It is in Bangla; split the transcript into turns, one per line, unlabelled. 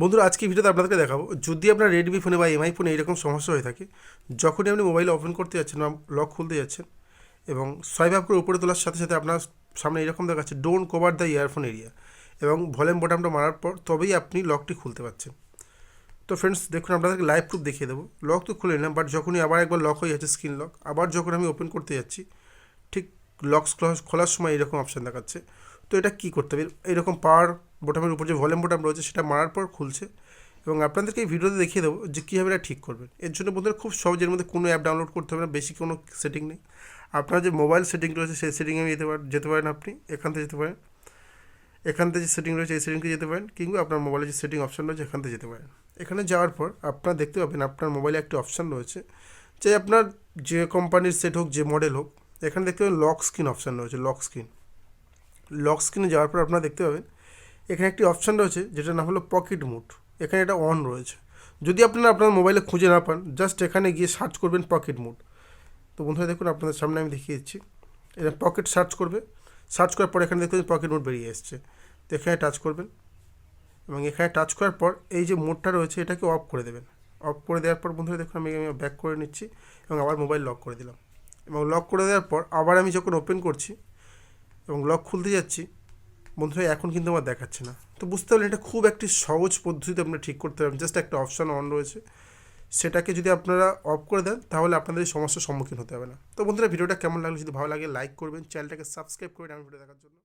বন্ধুরা আজকে ভিডিওতে আপনাদেরকে দেখাবো যদি আপনার রেডমি ফোনে বা এমআই ফোনে এরকম সমস্যা হয়ে থাকে, যখনই আপনি মোবাইল ওপেন করতে যাচ্ছেন বা লক খুলতে যাচ্ছেন এবং সোয়াইপ আপ করে উপরে তোলার সাথে সাথে আপনার সামনে এরকম দেখাচ্ছে don't cover the earphone area এবং ভলিউম বাটনটা মারার পর তবেই আপনি লকটি খুলতে পারছেন। তো ফ্রেন্ডস দেখুন, আপনাদেরকে লাইভ প্রুফ দেখিয়ে দেবো। লক তো খুলে নিলাম, বাট যখনই আবার একবার লক হয়ে যাচ্ছে স্ক্রিন লক, আবার যখন আমি ওপেন করতে যাচ্ছি ঠিক লক্স খোলার সময় এরকম অপশান দেখাচ্ছে। তো এটা কী করতে হবে, এরকম পাওয়ার বোতামের উপর যে ভলিউম বোতাম রয়েছে সেটা মারার পর খুলছে এবং আপনাদেরকে এই ভিডিওতে দেখিয়ে দেবো যে কীভাবে এটা ঠিক করবেন। এর জন্য বন্ধুরা খুব সহজের মধ্যে কোনো অ্যাপ ডাউনলোড করতে হবে না, বেশি কোনো সেটিং নেই। আপনার যে মোবাইল সেটিং রয়েছে সেই সেটিংয়ে যেতে পারেন, আপনি এখান থেকে যেতে পারেন, এখান থেকে যে সেটিং রয়েছে এই সেটিংকে যেতে পারেন, কিংবা আপনার মোবাইলে যে সেটিং অপশান রয়েছে এখান থেকে যেতে পারেন। এখানে যাওয়ার পর আপনারা দেখতে পাবেন আপনার মোবাইলে একটি অপশান রয়েছে, যে আপনার যে কোম্পানির সেট হোক, যে মডেল হোক, এখানে দেখতে পাবেন লক স্ক্রিন অপশান রয়েছে। লক স্ক্রিনে যাওয়ার পর আপনারা দেখতে পাবেন এখানে একটি অপশান রয়েছে যেটার নাম হলো পকেট মোড। এখানে এটা অন রয়েছে। যদি আপনারা আপনার মোবাইলে খুঁজে না পান, জাস্ট এখানে গিয়ে সার্চ করবেন পকেট মোড। তো বন্ধুরা দেখুন, আপনাদের সামনে আমি দেখিয়ে দিচ্ছি। এটা পকেট সার্চ করবে, সার্চ করার পর এখানে দেখতে পাবেন পকেট মোড বেরিয়ে এসছে। তো এখানে টাচ করবেন এবং এখানে টাচ করার পর এই যে মোডটা রয়েছে এটাকে অফ করে দেবেন। অফ করে দেওয়ার পর বন্ধুরা দেখুন, আমি ব্যাক করে নিচ্ছি এবং আবার মোবাইল লক করে দিলাম। এবং লক করে দেওয়ার পর আবার আমি যখন ওপেন করছি এবং লক খুলতে যাচ্ছি, বন্ধুরা এখন কিন্তু আমার দেখাচ্ছে না। তো বুঝতে পারলেন এটা খুব একটি সহজ পদ্ধতিতে আপনারা ঠিক করতে পারবেন। জাস্ট একটা অপশান অন রয়েছে, সেটাকে যদি আপনারা অফ করে দেন তাহলে আপনাদের এই সমস্যার সম্মুখীন হতে হবে না। তো বন্ধুরা ভিডিওটা কেমন লাগলো, যদি ভালো লাগে লাইক করবেন, চ্যানেলটাকে সাবস্ক্রাইব করবেন আমার ভিডিও দেখার জন্য।